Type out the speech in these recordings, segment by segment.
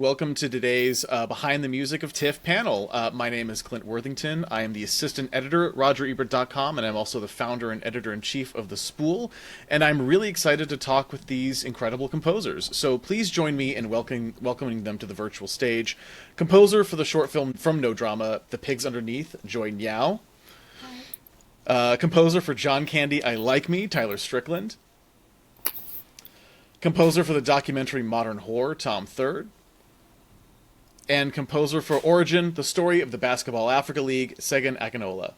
Welcome to today's Behind the Music of TIFF panel. My name is Clint Worthington. I am the assistant editor at RogerEbert.com, and I'm also the founder and editor-in-chief of The Spool. And I'm really excited to talk with these incredible composers. So please join me in welcoming them to the virtual stage. Composer for the short film from No Drama, The Pigs Underneath, Joy Ngiaw. Composer for John Candy, I Like Me, Tyler Strickland. Composer for the documentary Modern Horror, Tom Third. And composer for Origin, the story of the Basketball Africa League, Segun Akinola.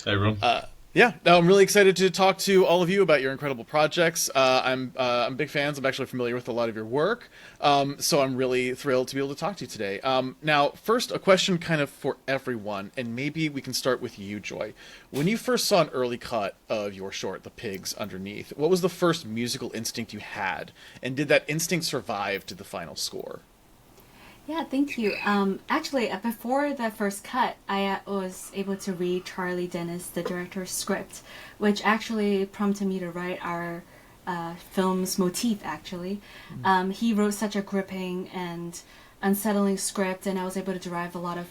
Hey, everyone. I'm really excited to talk to all of you about your incredible projects. I'm big fans. I'm actually familiar with a lot of your work, so I'm really thrilled to be able to talk to you today. Now, first, a question kind of for everyone, and maybe we can start with you, Joy. When you first saw an early cut of your short, The Pigs Underneath, what was the first musical instinct you had, and did that instinct survive to the final score? Yeah, thank you. Actually, before the first cut, I was able to read Charlie Dennis, the director's script, which actually prompted me to write our film's motif, actually. He wrote such a gripping and unsettling script, and I was able to derive a lot of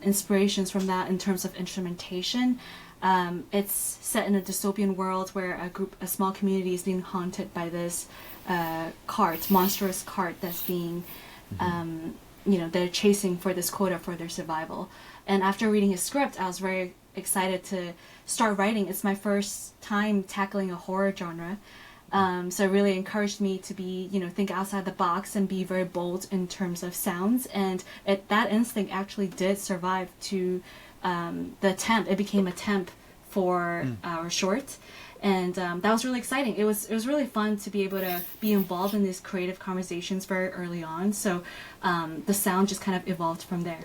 inspirations from that in terms of instrumentation. It's set in a dystopian world where a small community is being haunted by this monstrous cart that's being they're chasing for this quota for their survival. And after reading his script, I was very excited to start writing. It's my first time tackling a horror genre. So it really encouraged me to think outside the box and be very bold in terms of sounds. And that instinct actually did survive to the temp. It became a temp for our short. And that was really exciting. It was really fun to be able to be involved in these creative conversations very early on. So the sound just kind of evolved from there.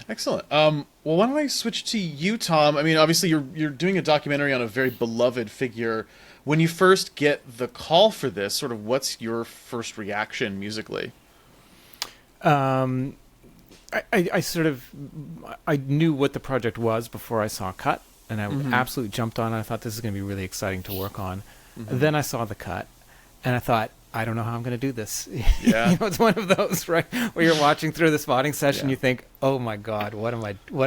Excellent. Well, why don't I switch to you, Tom? I mean, obviously you're doing a documentary on a very beloved figure. When you first get the call for this, sort of what's your first reaction musically? I knew what the project was before I saw Cut. And I absolutely jumped on it. I thought this is going to be really exciting to work on. Then I saw the cut, and I thought, I don't know how I'm going to to do this. Yeah. It's one of those, right, where you're watching through the spotting session, you think, oh my God, what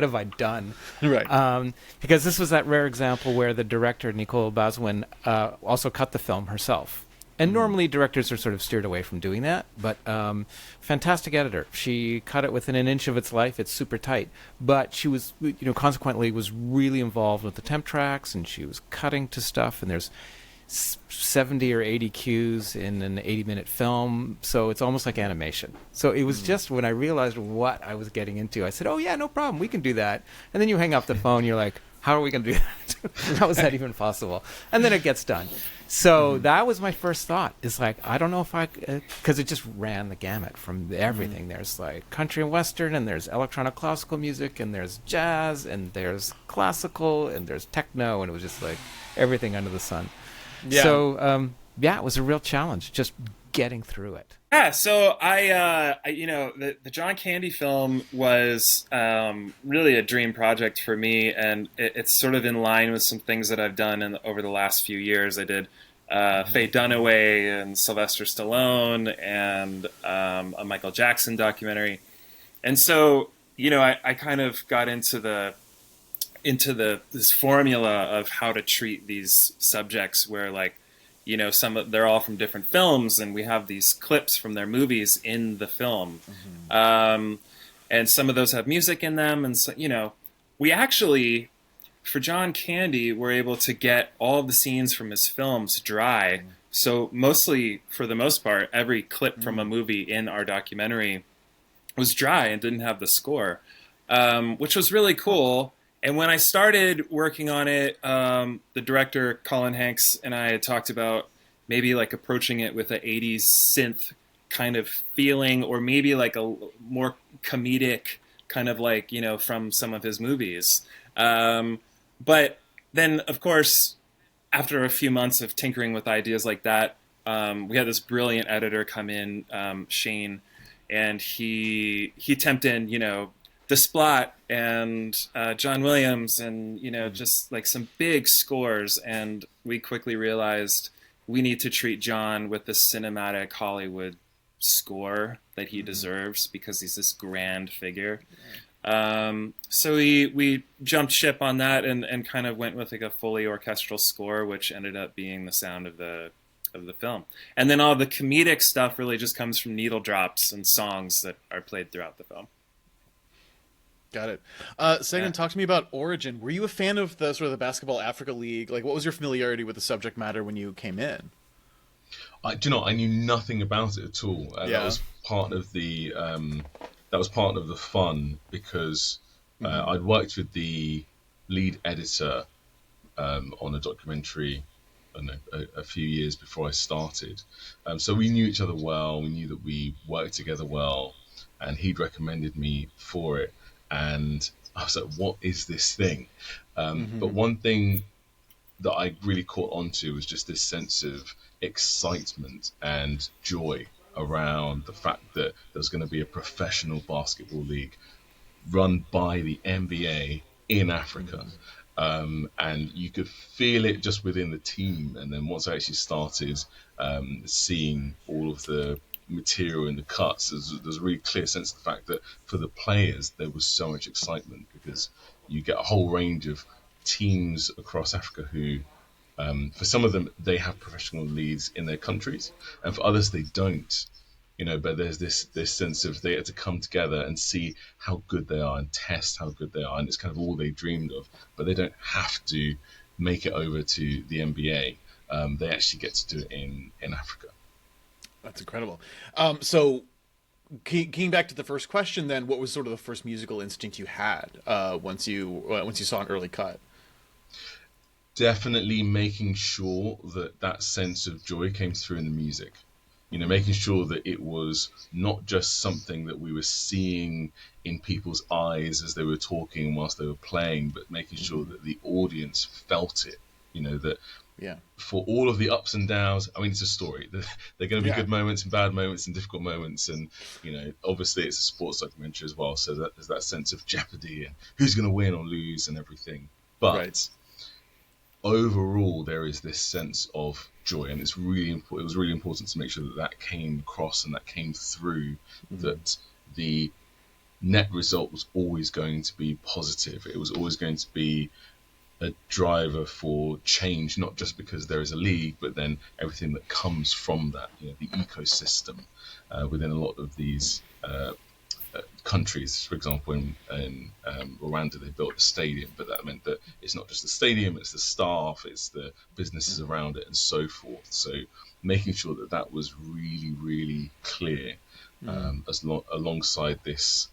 have I done? Right. Because this was that rare example where the director, Nicole Bazwin, also cut the film herself. And normally directors are sort of steered away from doing that, but fantastic editor. She cut it within an inch of its life. It's super tight. But she was, consequently was really involved with the temp tracks, and she was cutting to stuff, and there's 70 or 80 cues in an 80-minute film, so it's almost like animation. So it was just when I realized what I was getting into, I said, oh yeah, no problem, we can do that. And then you hang up the phone, you're like, how are we going to do that? How is that even possible? And then it gets done. So that was my first thought. It's like, I don't know if because it just ran the gamut from everything. There's like country and western, and there's electronic classical music, and there's jazz, and there's classical, and there's techno, and it was just like everything under the sun. Yeah. So, it was a real challenge just getting through it. Yeah, so the John Candy film was really a dream project for me, and it's sort of in line with some things that I've done over the last few years. I did Faye Dunaway and Sylvester Stallone and a Michael Jackson documentary. And so, I kind of got into this formula of how to treat these subjects where, like, they're all from different films, and we have these clips from their movies in the film. And some of those have music in them. And so, we actually, for John Candy, were able to get all of the scenes from his films dry. So mostly, for the most part, every clip from a movie in our documentary was dry and didn't have the score, which was really cool. And when I started working on it, the director, Colin Hanks, and I had talked about maybe like approaching it with an 80s synth kind of feeling, or maybe like a more comedic kind of like, from some of his movies. But then, of course, after a few months of tinkering with ideas like that, we had this brilliant editor come in, Shane, and he temped in, The Splot and John Williams and, just like some big scores. And we quickly realized we need to treat John with the cinematic Hollywood score that he deserves, because he's this grand figure. So we jumped ship on that and kind of went with like a fully orchestral score, which ended up being the sound of the film. And then all the comedic stuff really just comes from needle drops and songs that are played throughout the film. Got it. Segun, talk to me about Origin. Were you a fan of the sort of the Basketball Africa League? Like, what was your familiarity with the subject matter when you came in? Do you know, I knew nothing about it at all. That was part of the fun, because I'd worked with the lead editor on a documentary, I don't know, a few years before I started. So we knew each other well. We knew that we worked together well, and he'd recommended me for it. And I was like, what is this thing? But one thing that I really caught onto was just this sense of excitement and joy around the fact that there's going to be a professional basketball league run by the NBA in Africa. And you could feel it just within the team. And then once I actually started seeing all of the material in the cuts, there's a really clear sense of the fact that for the players there was so much excitement, because you get a whole range of teams across Africa who, for some of them, they have professional leagues in their countries, and for others they don't. But there's this sense of they had to come together and see how good they are and test how good they are, and it's kind of all they dreamed of. But they don't have to make it over to the NBA. They actually get to do it in Africa. That's incredible. So, getting back to the first question, then, what was sort of the first musical instinct you had once you saw an early cut? Definitely making sure that sense of joy came through in the music. Making sure that it was not just something that we were seeing in people's eyes as they were talking whilst they were playing, but making sure that the audience felt it. That for all of the ups and downs, I mean, it's a story. There are going to be good moments and bad moments and difficult moments, and obviously it's a sports documentary as well, so that there's that sense of jeopardy and who's going to win or lose and everything. But overall, there is this sense of joy, and it's really important. It was really important to make sure that came across and that came through. That the net result was always going to be positive. It was always going to be a driver for change, not just because there is a league, but then everything that comes from that. The ecosystem within a lot of these countries. For example, in Rwanda, they built a stadium, but that meant that it's not just the stadium, it's the staff, it's the businesses around it, and so forth. So making sure that was really, really clear, alongside this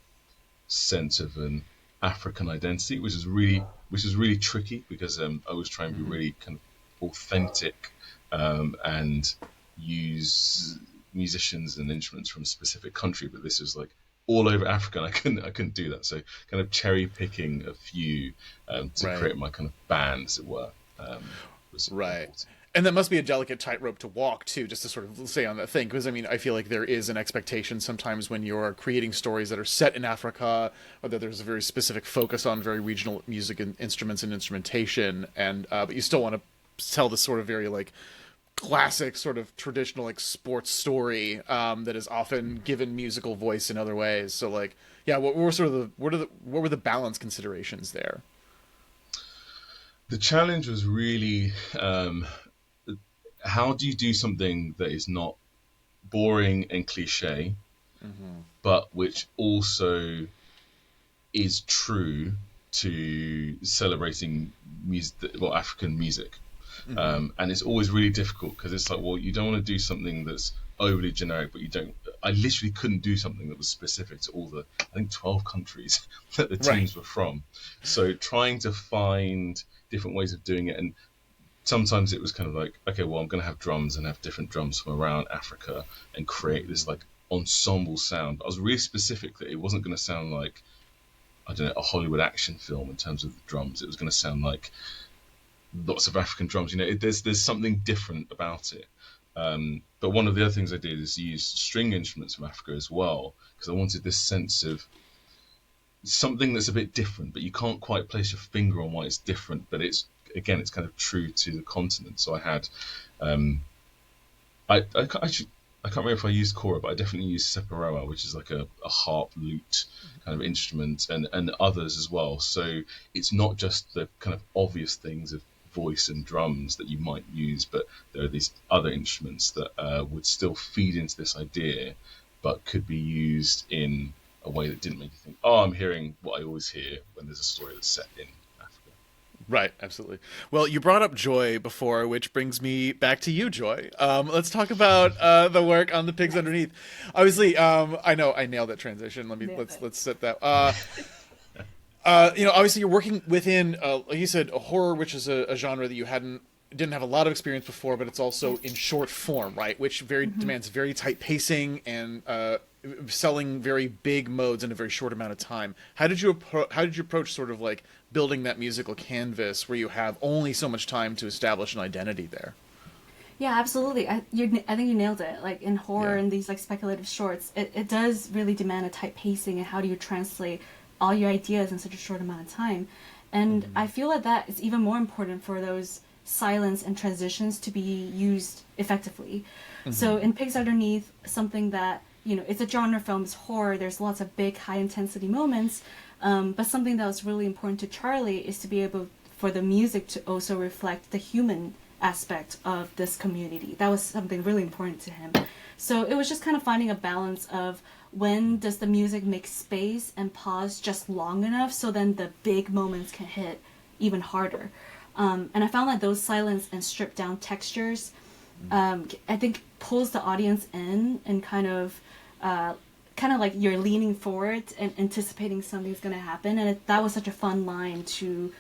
sense of an African identity, which is really tricky, because I was trying to be really kind of authentic and use musicians and instruments from a specific country, but this was like all over Africa, and I couldn't do that. So kind of cherry picking a few to create my kind of band, as it were. Was important. And that must be a delicate tightrope to walk too, just to sort of stay on that thing. Because I mean, I feel like there is an expectation sometimes when you're creating stories that are set in Africa, or that there's a very specific focus on very regional music and instruments and instrumentation, and but you still want to tell this sort of very like classic sort of traditional like sports story that is often given musical voice in other ways. So like, what were sort of what were the balance considerations there? The challenge was really how do you do something that is not boring and cliche, but which also is true to celebrating African music. And it's always really difficult, because it's like, well, you don't want to do something that's overly generic, but I literally couldn't do something that was specific to all the, I think, 12 countries that the teams were from. So trying to find different ways of doing it, and sometimes it was kind of like, okay, well, I'm going to have drums and have different drums from around Africa and create this like ensemble sound. But I was really specific that it wasn't going to sound like, I don't know, a Hollywood action film in terms of the drums. It was going to sound like lots of African drums. There's something different about it. But one of the other things I did is use string instruments from Africa as well, because I wanted this sense of something that's a bit different, but you can't quite place your finger on why it's different. But it's kind of true to the continent. So I had, I can't remember if I used kora, but I definitely used separoa, which is like a harp lute kind of instrument, and others as well. So it's not just the kind of obvious things of voice and drums that you might use, but there are these other instruments that would still feed into this idea, but could be used in a way that didn't make you think, oh, I'm hearing what I always hear when there's a story that's set in Africa. Right, absolutely. Well, you brought up Joy before, which brings me back to you, Joy. Let's talk about the work on The Pigs Underneath. Obviously, I know I nailed that transition. Let's set that. Obviously, you're working within, like you said, a horror, which is a genre that you didn't have a lot of experience before, but it's also in short form, right? Which demands very tight pacing and selling very big modes in a very short amount of time. How did you approach sort of like building that musical canvas where you have only so much time to establish an identity there? Yeah, absolutely. I think you nailed it. Like in horror and these like speculative shorts, it does really demand a tight pacing, and how do you translate all your ideas in such a short amount of time? And I feel that is even more important for those silence and transitions to be used effectively. So in Pigs Underneath, something that, it's a genre film, it's horror, there's lots of big high intensity moments, but something that was really important to Charlie is to be able for the music to also reflect the human aspect of this community. That was something really important to him. So it was just kind of finding a balance of when does the music make space and pause just long enough so then the big moments can hit even harder. And I found that those silence and stripped down textures, I think pulls the audience in and kind of like you're leaning forward and anticipating something's going to happen. And that was such a fun line to,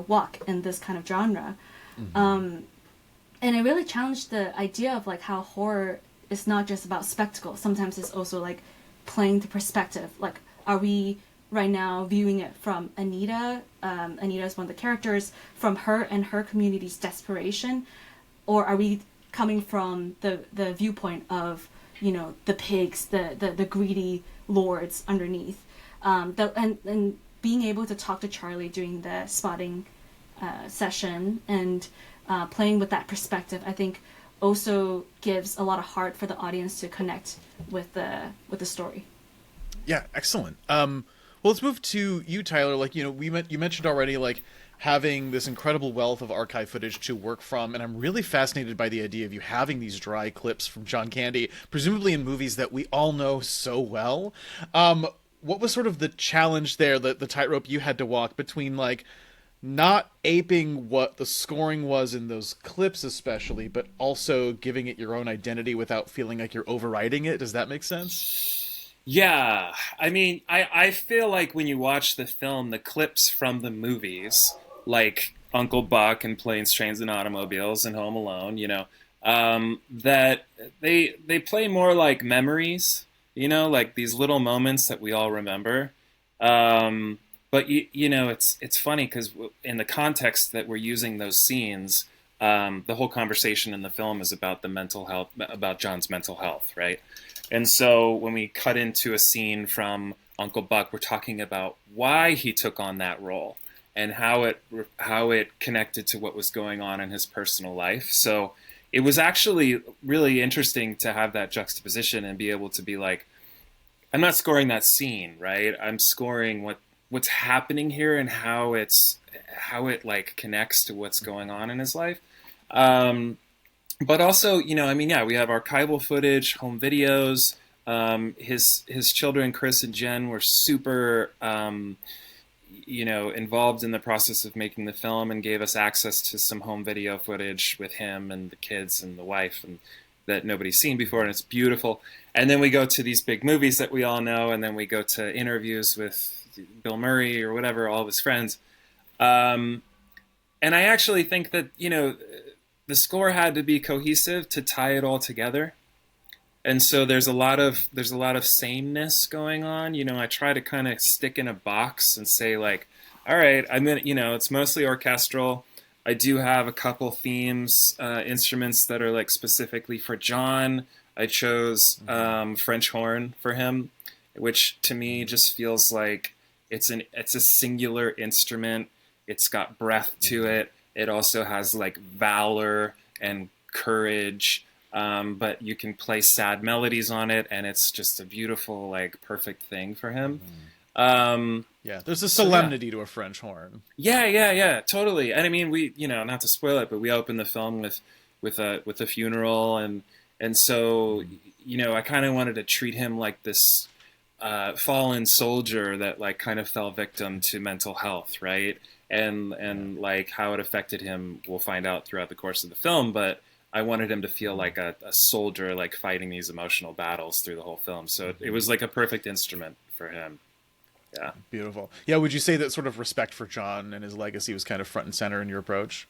walk in this kind of genre. And it really challenged the idea of like how horror is not just about spectacle. Sometimes it's also like playing the perspective. Like, are we right now viewing it from Anita? Anita is one of the characters, from her and her community's desperation, or are we coming from the viewpoint of the pigs, the greedy lords underneath? And being able to talk to Charlie during the spotting session and playing with that perspective, I think also gives a lot of heart for the audience to connect with the story. Yeah, excellent. Well, let's move to you, Tyler. Like, you mentioned already, like, having this incredible wealth of archive footage to work from, and I'm really fascinated by the idea of you having these dry clips from John Candy, presumably in movies that we all know so well. What was sort of the challenge there, the tightrope you had to walk between, like, not aping what the scoring was in those clips especially, but also giving it your own identity without feeling like you're overriding it? Does that make sense? Yeah, I mean, I feel like when you watch the film, the clips from the movies, like Uncle Buck and Planes, Trains, and Automobiles and Home Alone, that they play more like memories, like these little moments that we all remember. But it's funny because in the context that we're using those scenes, the whole conversation in the film is about the mental health, about John's mental health, right? And so when we cut into a scene from Uncle Buck, we're talking about why he took on that role and how it connected to what was going on in his personal life. So it was actually really interesting to have that juxtaposition and be able to be like, I'm not scoring that scene, right? I'm scoring what's happening here and how it like connects to what's going on in his life. But also, we have archival footage, home videos. His children, Chris and Jen, were super, involved in the process of making the film and gave us access to some home video footage with him and the kids and the wife and that nobody's seen before, and it's beautiful. And then we go to these big movies that we all know, and then we go to interviews with Bill Murray or whatever, all of his friends. And I actually think that, the score had to be cohesive to tie it all together. And so there's a lot of sameness going on. I try to kind of stick in a box and say like, all right, it's mostly orchestral. I do have a couple themes, instruments that are like specifically for John. I chose French horn for him, which to me just feels like it's a singular instrument. It's got breath to it. It also has like valor and courage. but you can play sad melodies on it, and it's just a beautiful, like, perfect thing for him. Yeah, there's a solemnity to a French horn. Yeah, totally. And I mean, we, not to spoil it, but we opened the film with a funeral, and so, I kind of wanted to treat him like this fallen soldier that, like, kind of fell victim to mental health, right? And like how it affected him, we'll find out throughout the course of the film, but I wanted him to feel like a soldier, like, fighting these emotional battles through the whole film. So it was like a perfect instrument for him. Yeah. Beautiful. Yeah, would you say that sort of respect for John and his legacy was kind of front and center in your approach?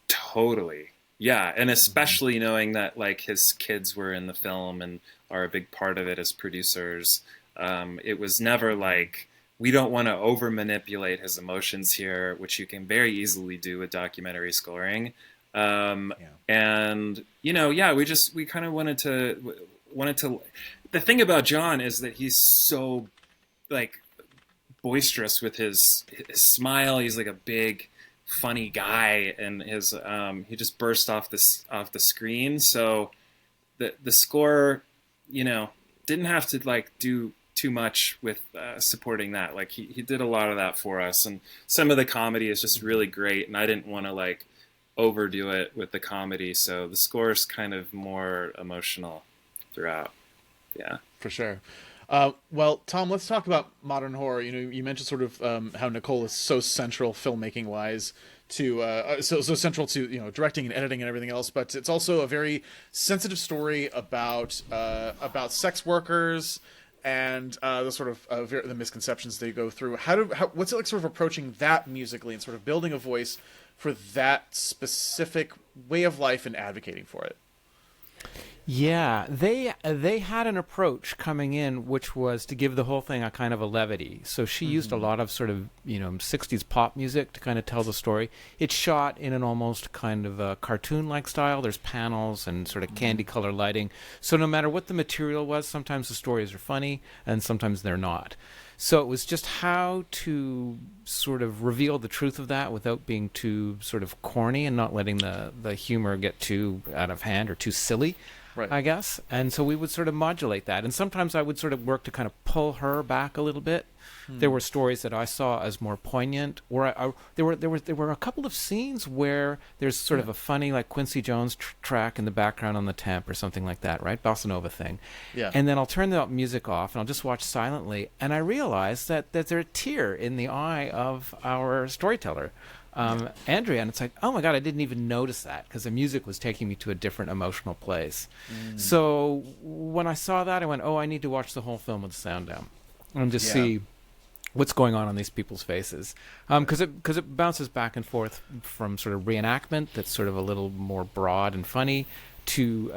Totally. Yeah, and especially knowing that, like, his kids were in the film and are a big part of it as producers. It was never like, we don't want to over manipulate his emotions here, which you can very easily do with documentary scoring. And we kind of wanted to. The thing about John is that he's so, like, boisterous with his smile. He's like a big, funny guy, and his he just burst off the screen. So the score, didn't have to, like, do too much with supporting that. Like, he did a lot of that for us, and some of the comedy is just really great, and I didn't want to, like, overdo it with the comedy, so the score is kind of more emotional throughout. Yeah, for sure. Well, Tom, let's talk about modern horror. You mentioned sort of how Nicole is so central filmmaking wise to so central to directing and editing and everything else, but it's also a very sensitive story about sex workers and the sort of the misconceptions they go through. What's it like sort of approaching that musically and sort of building a voice for that specific way of life and advocating for it? Yeah, they had an approach coming in, which was to give the whole thing a kind of a levity. So she used a lot of sort of 60s pop music to kind of tell the story. It's shot in an almost kind of a cartoon-like style. There's panels and sort of candy color lighting. So no matter what the material was, sometimes the stories are funny and sometimes they're not. So it was just how to sort of reveal the truth of that without being too sort of corny and not letting the humor get too out of hand or too silly, right, I guess. And so we would sort of modulate that. And sometimes I would sort of work to kind of pull her back a little bit. There were stories that I saw as more poignant, or there were a couple of scenes where there's sort of a funny, like, Quincy Jones track in the background on the Temp or something like that, right? Bossa Nova thing. Yeah. And then I'll turn the music off and I'll just watch silently, and I realize that there's a tear in the eye of our storyteller, Andrea, and it's like, oh my God, I didn't even notice that because the music was taking me to a different emotional place. So when I saw that, I went, oh, I need to watch the whole film with the sound down and just see what's going on these people's faces, because it bounces back and forth from sort of reenactment that's sort of a little more broad and funny to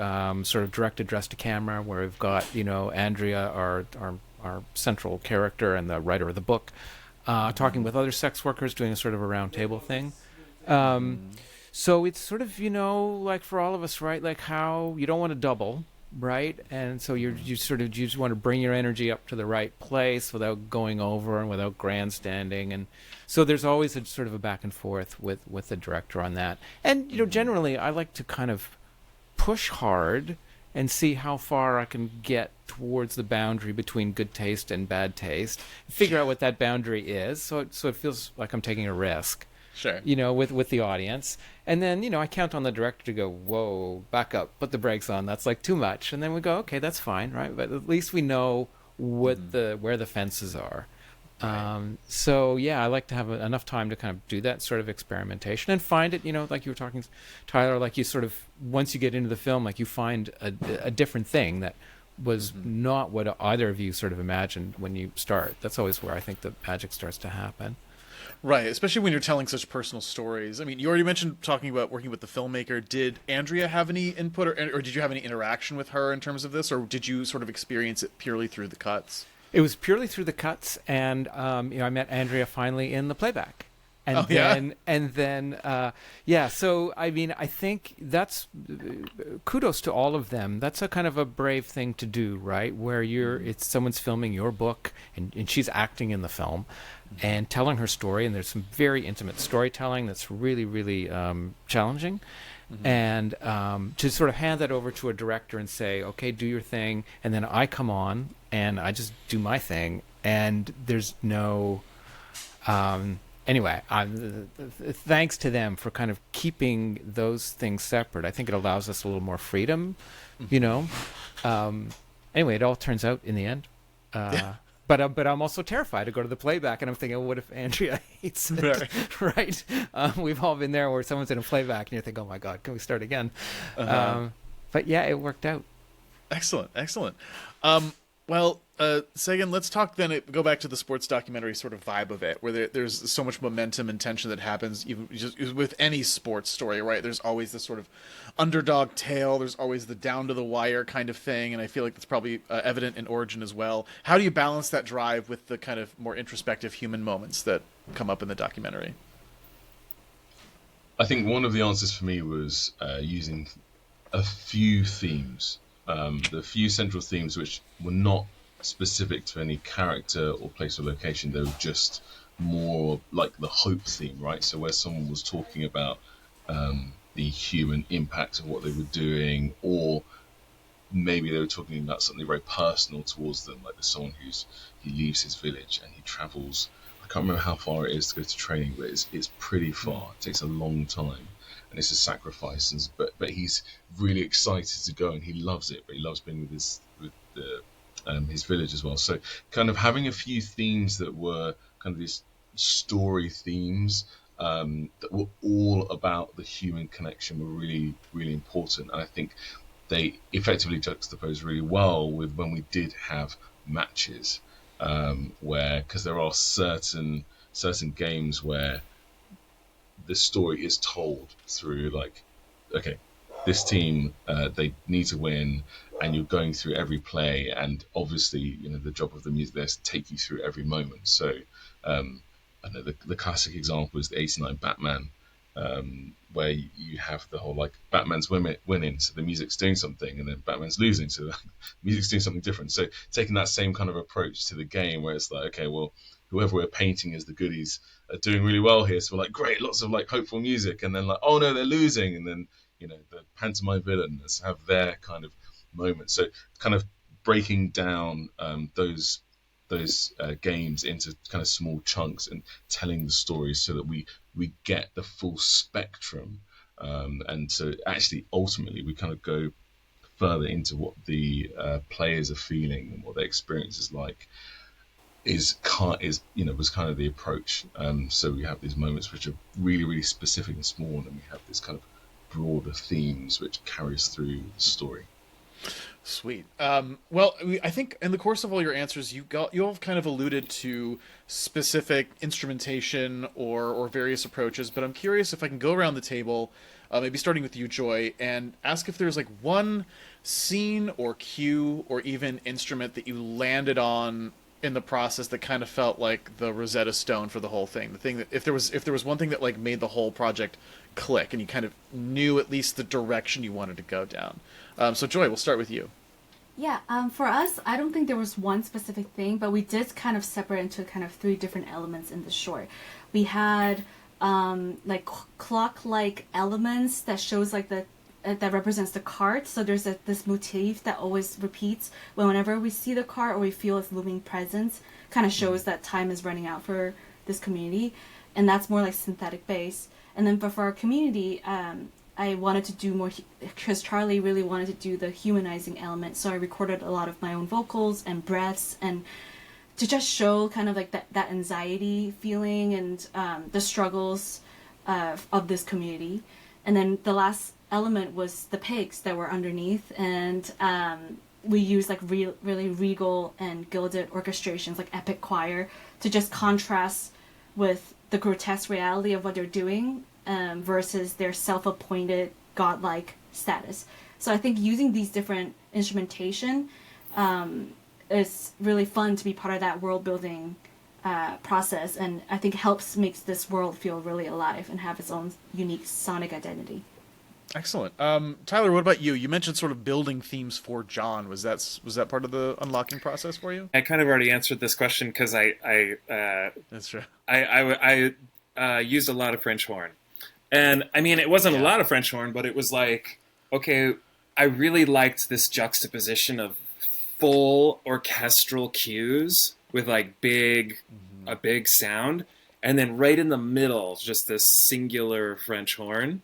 sort of direct address to camera, where we've got Andrea, our central character and the writer of the book, talking with other sex workers, doing a sort of a round table thing. So it's sort of like for all of us, right? Like how you don't want to double. Right, and so you just want to bring your energy up to the right place without going over and without grandstanding, and so there's always a sort of a back and forth with the director on that. And generally, I like to kind of push hard and see how far I can get towards the boundary between good taste and bad taste, figure out what that boundary is, so it feels like I'm taking a risk. Sure. With the audience. And then, I count on the director to go, whoa, back up, put the brakes on. That's like too much. And then we go, okay, that's fine, right? But at least we know where the fences are. Right. So, yeah, I like to have enough time to kind of do that sort of experimentation and find it, like you were talking, Tyler, like you sort of, once you get into the film, like you find a different thing that was not what either of you sort of imagined when you start. That's always where I think the magic starts to happen. Right, especially when you're telling such personal stories. I mean, you already mentioned talking about working with the filmmaker. Did Andrea have any input, or did you have any interaction with her in terms of this, or did you sort of experience it purely through the cuts? It was purely through the cuts, and I met Andrea finally in the playback. And so I mean, I think that's kudos to all of them. That's a kind of a brave thing to do, right? Where it's someone's filming your book and she's acting in the film and telling her story, and there's some very intimate storytelling that's really, really challenging. And to sort of hand that over to a director and say, okay, do your thing, and then I come on and I just do my thing, and there's no anyway, thanks to them for kind of keeping those things separate. I think it allows us a little more freedom, you know. Anyway, it all turns out in the end. But I'm also terrified to go to the playback, and I'm thinking, well, what if Andrea hates it? Right? We've all been there where someone's in a playback, and you think, oh my God, can we start again? But yeah, it worked out. Excellent. Well, Segun, let's talk then. Go back to the sports documentary sort of vibe of it, where there's so much momentum and tension that happens even just with any sports story, right? There's always this sort of underdog tale. There's always the down to the wire kind of thing, and I feel like that's probably evident in Origin as well. How do you balance that drive with the kind of more introspective human moments that come up in the documentary? I think one of the answers for me was using a few themes. The few central themes which were not specific to any character or place or location, they were just more like the hope theme, right? So where someone was talking about the human impact of what they were doing, or maybe they were talking about something very personal towards them, like there's someone he leaves his village and he travels, I can't remember how far it is to go to training, but it's pretty far. It takes a long time. And it's a sacrifice, but he's really excited to go, and he loves it. But he loves being with his village as well. So, kind of having a few themes that were kind of these story themes that were all about the human connection were really, really important. And I think they effectively juxtaposed really well with when we did have matches, where, because there are certain games where the story is told through, like, okay, this team, they need to win, and you're going through every play, and obviously, you know, the job of the music there is to take you through every moment. So I know the classic example is the '89 Batman, where you have the whole, like, Batman's winning, so the music's doing something, and then Batman's losing, so the music's doing something different. So taking that same kind of approach to the game, where it's like, okay, well, whoever we're painting as the goodies are doing really well here, so we're like, great, lots of, like, hopeful music, and then, like, oh no, they're losing, and then, you know, the pantomime villains have their kind of moment. So kind of breaking down those games into kind of small chunks and telling the stories so that we get the full spectrum, and so actually ultimately we kind of go further into what the players are feeling and what their experience is like, was kind of the approach. So we have these moments which are really, really specific and small, and then we have this kind of broader themes which carries through the story. Sweet. Well, I think in the course of all your answers, you all have kind of alluded to specific instrumentation or various approaches, but I'm curious if I can go around the table, maybe starting with you, Joy, and ask if there's, like, one scene or cue or even instrument that you landed on in the process that kind of felt like the Rosetta Stone for the whole thing. The thing that if there was one thing that, like, made the whole project click and you kind of knew at least the direction you wanted to go down. So Joy, we'll start with you. Yeah, for us, I don't think there was one specific thing, but we did kind of separate into kind of three different elements in the short. We had like clock-like elements that shows, like, that represents the card. So there's this motif that always repeats whenever we see the card or we feel its looming presence. Kind of shows that time is running out for this community, and that's more like synthetic bass. And then for our community, I wanted to do more, because Charlie really wanted to do the humanizing element. So I recorded a lot of my own vocals and breaths, and to just show kind of like that anxiety feeling and the struggles of this community. And then the last element was the pigs that were underneath, and we used, like, really regal and gilded orchestrations, like epic choir, to just contrast with the grotesque reality of what they're doing versus their self-appointed godlike status. So I think using these different instrumentation is really fun to be part of that world building process, and I think makes this world feel really alive and have its own unique sonic identity. Excellent. Tyler, what about you? You mentioned sort of building themes for John. Was that part of the unlocking process for you? I kind of already answered this question because That's true. I used a lot of French horn, And I mean, it wasn't a lot of French horn, but it was like, okay, I really liked this juxtaposition of full orchestral cues with like a big sound, and then right in the middle, just this singular French horn.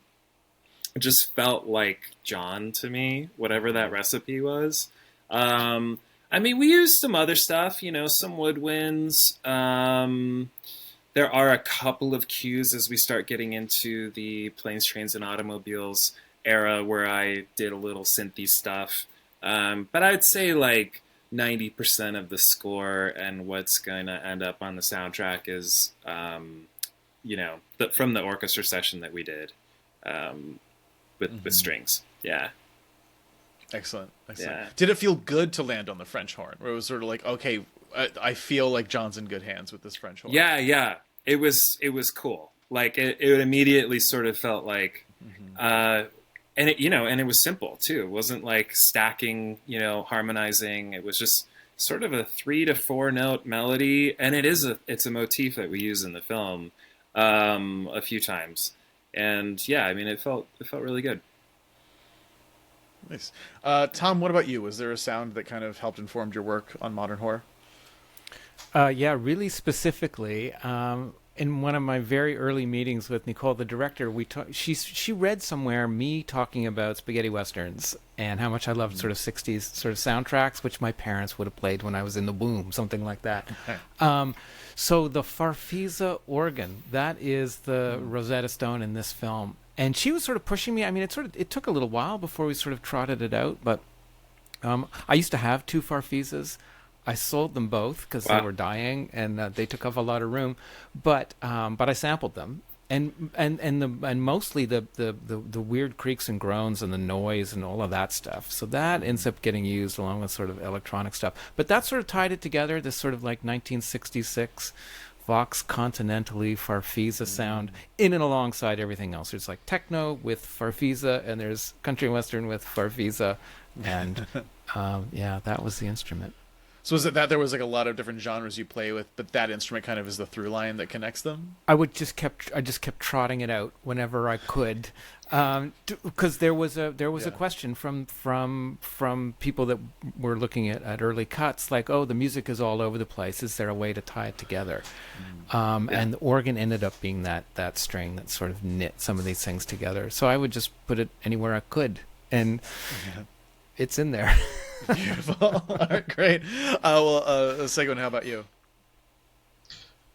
It just felt like John to me, whatever that recipe was. I mean, we used some other stuff, you know, some woodwinds. There are a couple of cues as we start getting into the Planes, Trains, and Automobiles era where I did a little synthy stuff. But I'd say like 90% of the score and what's going to end up on the soundtrack is, you know, from the orchestra session that we did with strings. Yeah. Excellent. Yeah. Did it feel good to land on the French horn? Where it was sort of like, okay, I feel like John's in good hands with this French horn. Yeah. It was cool. Like it immediately sort of felt like, and it, you know, and it was simple too. It wasn't like stacking, you know, harmonizing. It was just sort of a 3 to 4 note melody. And it's a motif that we use in the film, a few times. And yeah, I mean, it felt really good. Nice. Tom, what about you? Was there a sound that kind of helped inform your work on modern horror? Yeah, really specifically, in one of my very early meetings with Nicole, the director, she read somewhere me talking about spaghetti westerns and how much I loved sort of 60s sort of soundtracks, which my parents would have played when I was in the womb, something like that. So the Farfisa organ, that is the Rosetta Stone in this film. And she was sort of pushing me. I mean, it took a little while before we sort of trotted it out, but I used to have 2 Farfisas. I sold them both because they were dying and they took up a lot of room, but I sampled them and mostly the weird creaks and groans and the noise and all of that stuff. So that ends up getting used along with sort of electronic stuff. But that sort of tied it together. This sort of like 1966 Vox Continentally Farfisa sound in and alongside everything else. There's like techno with Farfisa and there's country and western with Farfisa, and yeah, that was the instrument. So is it that there was like a lot of different genres you play with, but that instrument kind of is the through line that connects them? I just kept trotting it out whenever I could, because there was a question from people that were looking at early cuts, like, oh, the music is all over the place. Is there a way to tie it together? And the organ ended up being that string that sort of knit some of these things together. So I would just put it anywhere I could, and it's in there. Beautiful. All right, great. Segun, how about you?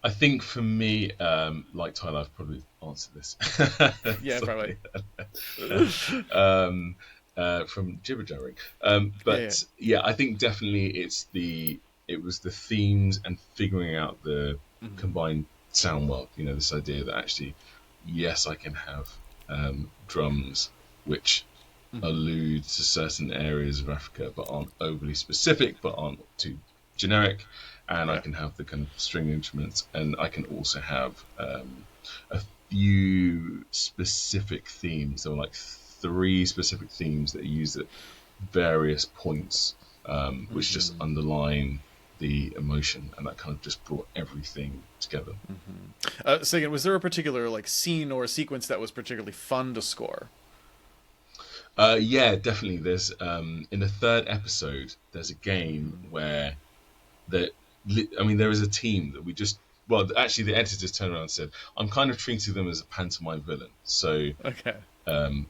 I think for me, like Tyler, I've probably answered this. Yeah, probably. From jibber jabbering. But yeah, I think definitely it was the themes and figuring out the combined sound world. You know, this idea that actually, yes, I can have drums which allude to certain areas of Africa but aren't overly specific, but aren't too generic, and I can have the kind of string instruments, and I can also have a few specific themes. There were like 3 specific themes that are used at various points, which just underline the emotion, and that kind of just brought everything together. Segun, was there a particular like scene or sequence that was particularly fun to score? Yeah, definitely. There's in the 3rd episode, there's a game where there is a team that we just, well, actually the editor just turned around and said, I'm kind of treating them as a pantomime villain. So okay. And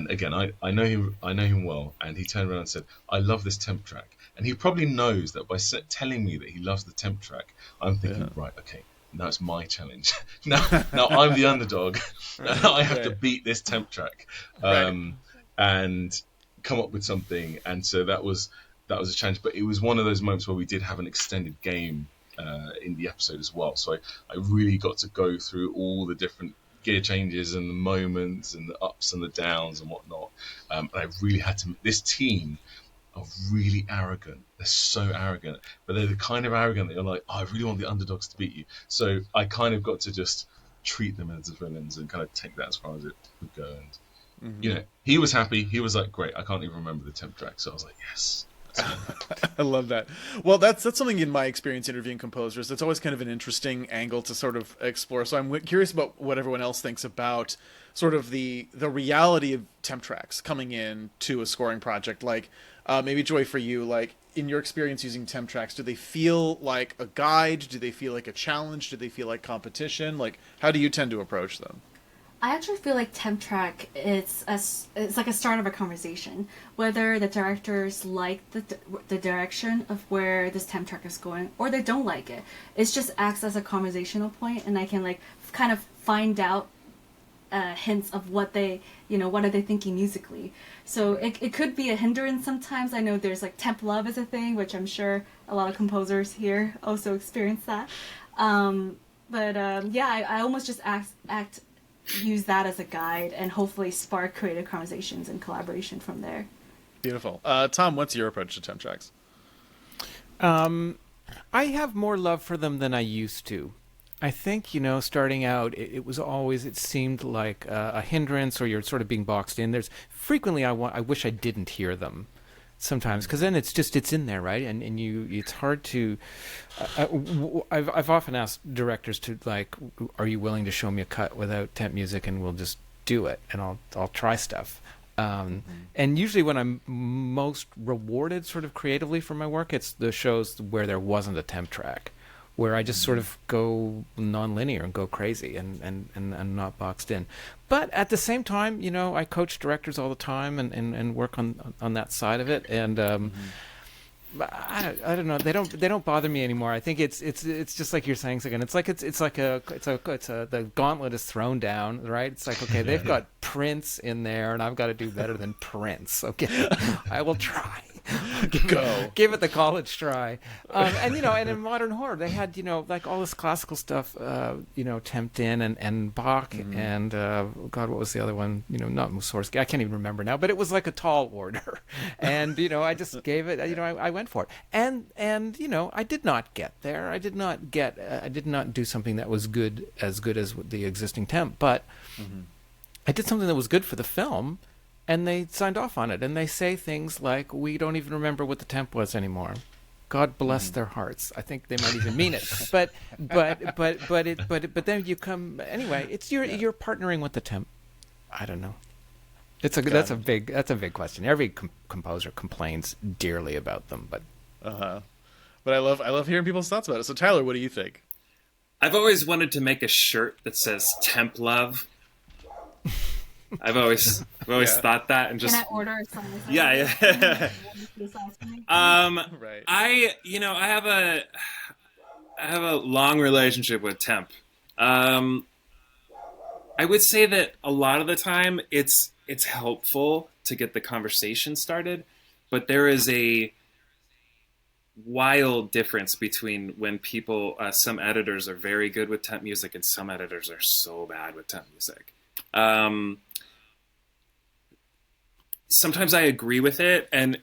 again, I know him well, and he turned around and said, I love this temp track, and he probably knows that by telling me that he loves the temp track, I'm thinking, right, okay, now it's my challenge. now I'm the underdog. Now I have to beat this temp track, and come up with something. And so that was a challenge. But it was one of those moments where we did have an extended game in the episode as well. So I really got to go through all the different gear changes and the moments and the ups and the downs and whatnot. And I really had to. This team are really arrogant. They're so arrogant, but they're the kind of arrogant that you're like, oh, I really want the underdogs to beat you. So I kind of got to just treat them as villains and kind of take that as far as it would go. And you know, he was happy. He was like, great. I can't even remember the temp track, so I was like, yes, I love that. Well, that's something in my experience interviewing composers. That's always kind of an interesting angle to sort of explore. So I'm curious about what everyone else thinks about sort of the reality of temp tracks coming in to a scoring project. Like maybe Joy, for you, like in your experience using temp tracks, do they feel like a guide? Do they feel like a challenge? Do they feel like competition? Like how do you tend to approach them? I actually feel like temp track it's like a start of a conversation. Whether the directors like the direction of where this temp track is going or they don't like it, it just acts as a conversational point, and I can like kind of find out hints of what they what are they thinking musically. So it could be a hindrance sometimes. I know there's like temp love is a thing, which I'm sure a lot of composers here also experience that. Yeah, I almost just use that as a guide and hopefully spark creative conversations and collaboration from there. Beautiful. Tom, what's your approach to temp tracks? I have more love for them than I used to. I think, starting out, it was always, it seemed like a hindrance, or you're sort of being boxed in. There's frequently, I wish I didn't hear them sometimes, because then it's in there, right? And it's hard to, I've often asked directors to, like, are you willing to show me a cut without temp music, and we'll just do it, and I'll try stuff. And usually when I'm most rewarded sort of creatively for my work, it's the shows where there wasn't a temp track, where I just sort of go non-linear and go crazy and I'm not boxed in. But at the same time, I coach directors all the time and work on that side of it. And I don't know. They don't bother me anymore. I think it's just like you're saying, Segun. The gauntlet is thrown down, right? It's like, okay, they've got Prince in there, and I've got to do better than Prince. Okay, I will try. Give it the college try. And in modern horror, they had like all this classical stuff, temped in and Bach and God, what was the other one? Not Mussorgsky. I can't even remember now. But it was like a tall order, and I just gave it. I went for it, and I did not get there. I did not do something that was as good as the existing temp, but I did something that was good for the film. And they signed off on it, and they say things like, "We don't even remember what the temp was anymore." God bless their hearts. I think they might even mean it. But then you come anyway. It's you're partnering with the temp. I don't know. That's a big question. Every composer complains dearly about them, but But I love hearing people's thoughts about it. So Tyler, what do you think? I've always wanted to make a shirt that says "Temp Love." I've always thought that, and just can I order some? Yeah. Right. I have a long relationship with temp. I would say that a lot of the time it's helpful to get the conversation started, but there is a wild difference between when people, some editors are very good with temp music and some editors are so bad with temp music. Sometimes I agree with it, and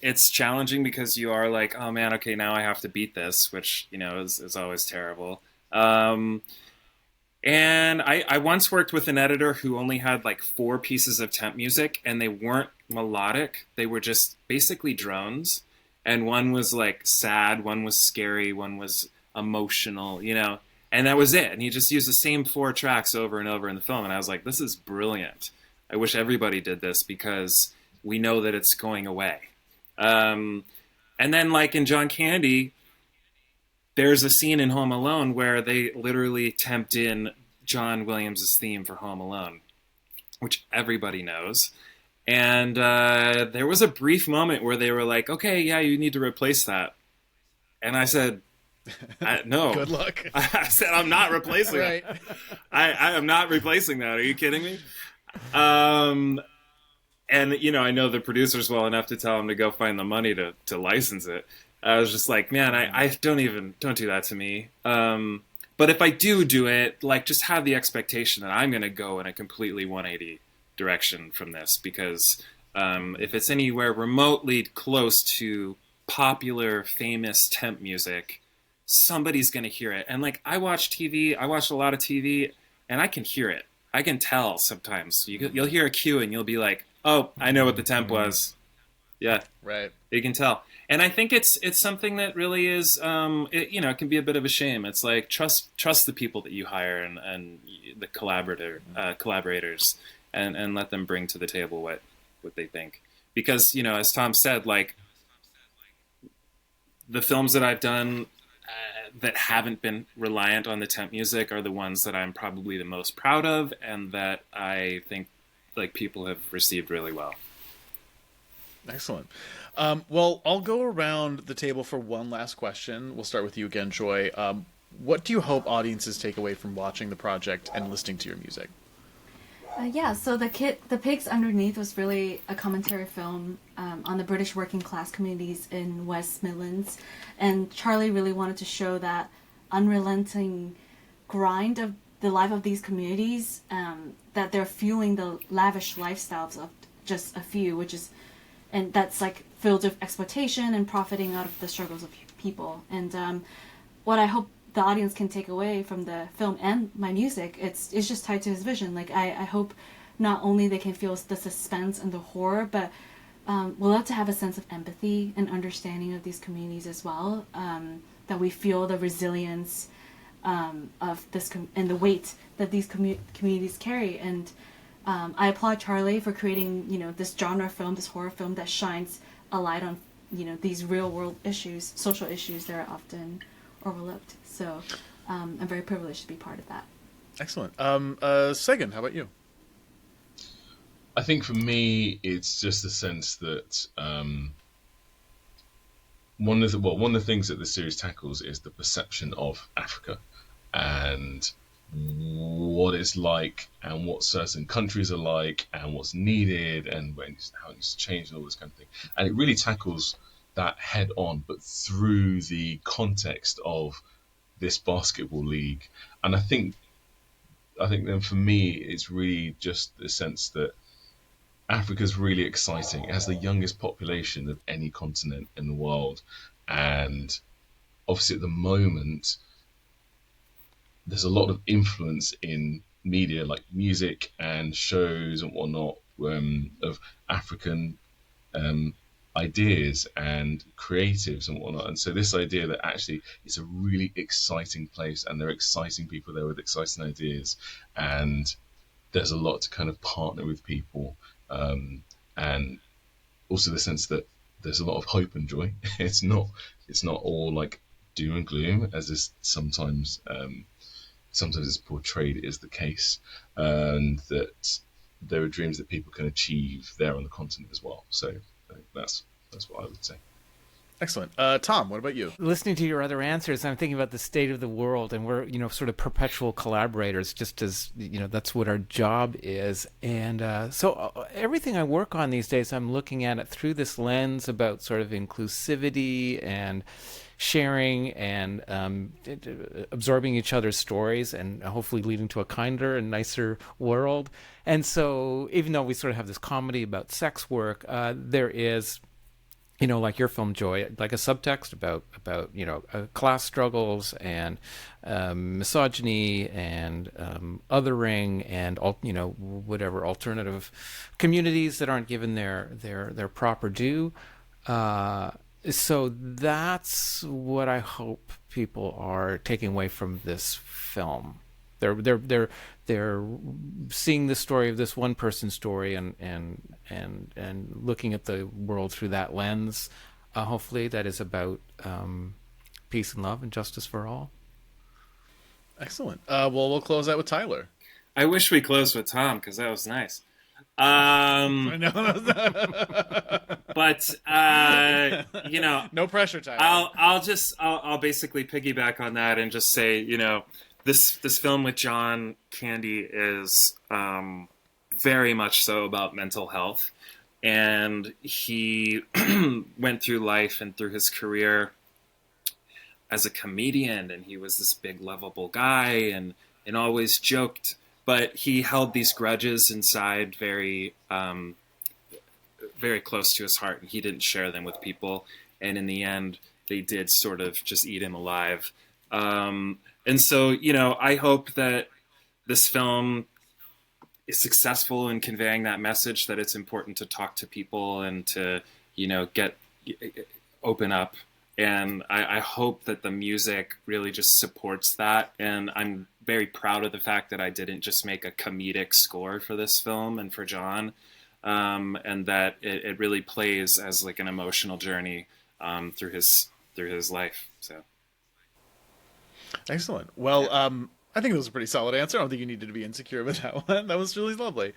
it's challenging because you are like, oh man, okay, now I have to beat this, which is always terrible. And I once worked with an editor who only had like 4 pieces of temp music, and they weren't melodic; they were just basically drones. And one was like sad, one was scary, one was emotional, and that was it. And he just used the same 4 tracks over and over in the film, and I was like, this is brilliant. I wish everybody did this because we know that it's going away. And then like in John Candy, there's a scene in Home Alone where they literally temped in John Williams' theme for Home Alone, which everybody knows. And there was a brief moment where they were like, okay, yeah, you need to replace that. And I said, no. Good luck. I said, I'm not replacing Right. that. I am not replacing that. Are you kidding me? And I know the producers well enough to tell them to go find the money to license it. I was just like, man, I don't do that to me. But if I do it, like, just have the expectation that I'm going to go in a completely 180 direction from this, because if it's anywhere remotely close to popular, famous temp music, somebody's going to hear it. And like, I watch a lot of TV, and I can hear it. I can tell sometimes. You'll hear a cue and you'll be like, oh, I know what the temp was. Yeah, Right. you can tell. And I think it's something that really is, it can be a bit of a shame. It's like trust the people that you hire and the collaborators, and let them bring to the table what they think. Because, as Tom said, like, the films that I've done that haven't been reliant on the temp music are the ones that I'm probably the most proud of, and that I think like people have received really well. Excellent. Well, I'll go around the table for one last question. We'll start with you again, Joy. What do you hope audiences take away from watching the project and listening to your music? Yeah, so the Pigs Underneath was really a commentary film on the British working class communities in West Midlands, and Charlie really wanted to show that unrelenting grind of the life of these communities, that they're fueling the lavish lifestyles of just a few, and that's like filled with exploitation and profiting out of the struggles of people. And what I hope the audience can take away from the film and my music, it's just tied to his vision. Like, I hope not only they can feel the suspense and the horror, but we'll love to have a sense of empathy and understanding of these communities as well. That we feel the resilience of this and the weight that these communities carry. And I applaud Charlie for creating, this genre film, this horror film that shines a light on, these real world issues, social issues that are often overlooked. So I'm very privileged to be part of that. Excellent. Segun, how about you? I think for me, it's just the sense that one of the things that the series tackles is the perception of Africa and what it's like and what certain countries are like and what's needed and how it needs to change and all this kind of thing. And it really tackles that head on, but through the context of this basketball league. And I think then for me, it's really just the sense that Africa's really exciting. It has the youngest population of any continent in the world. And obviously at the moment, there's a lot of influence in media, like music and shows and whatnot, of African ideas and creatives and whatnot. And so this idea that actually it's a really exciting place and there are exciting people there with exciting ideas, and there's a lot to kind of partner with people, and also the sense that there's a lot of hope and joy. It's not all like doom and gloom as is sometimes it's portrayed is the case, and that there are dreams that people can achieve there on the continent as well. So I think that's what I would say. Excellent. Tom, what about you? Listening to your other answers, I'm thinking about the state of the world, and we're, sort of perpetual collaborators, just as, that's what our job is. And so everything I work on these days, I'm looking at it through this lens about sort of inclusivity and sharing and absorbing each other's stories and hopefully leading to a kinder and nicer world. And so even though we sort of have this comedy about sex work, there is, like your film, Joy, like a subtext about class struggles and misogyny and othering and whatever alternative communities that aren't given their proper due. So that's what I hope people are taking away from this film. They're seeing the story of this one person's story and looking at the world through that lens. Hopefully, that is about peace and love and justice for all. Excellent. Well, we'll close out with Tyler. I wish we closed with Tom because that was nice. I know. But no pressure, Tyler. I'll basically piggyback on that and just say, this film with John Candy is very much so about mental health, and he went through life and through his career as a comedian, and he was this big lovable guy and always joked, but he held these grudges inside very very close to his heart, and he didn't share them with people, and in the end they did sort of just eat him alive. And so, I hope that this film is successful in conveying that message, that it's important to talk to people and to get open up. And I hope that the music really just supports that. And I'm very proud of the fact that I didn't just make a comedic score for this film and for John, and that it really plays as like an emotional journey through his life. So Excellent. Well, I think it was a pretty solid answer. I don't think you needed to be insecure with that one. That was really lovely.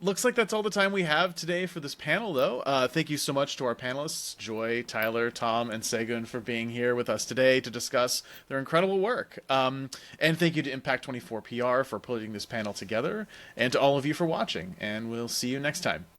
Looks like that's all the time we have today for this panel, though. Thank you so much to our panelists, Joy, Tyler, Tom, and Segun, for being here with us today to discuss their incredible work. And thank you to Impact 24 PR for putting this panel together, and to all of you for watching. And we'll see you next time.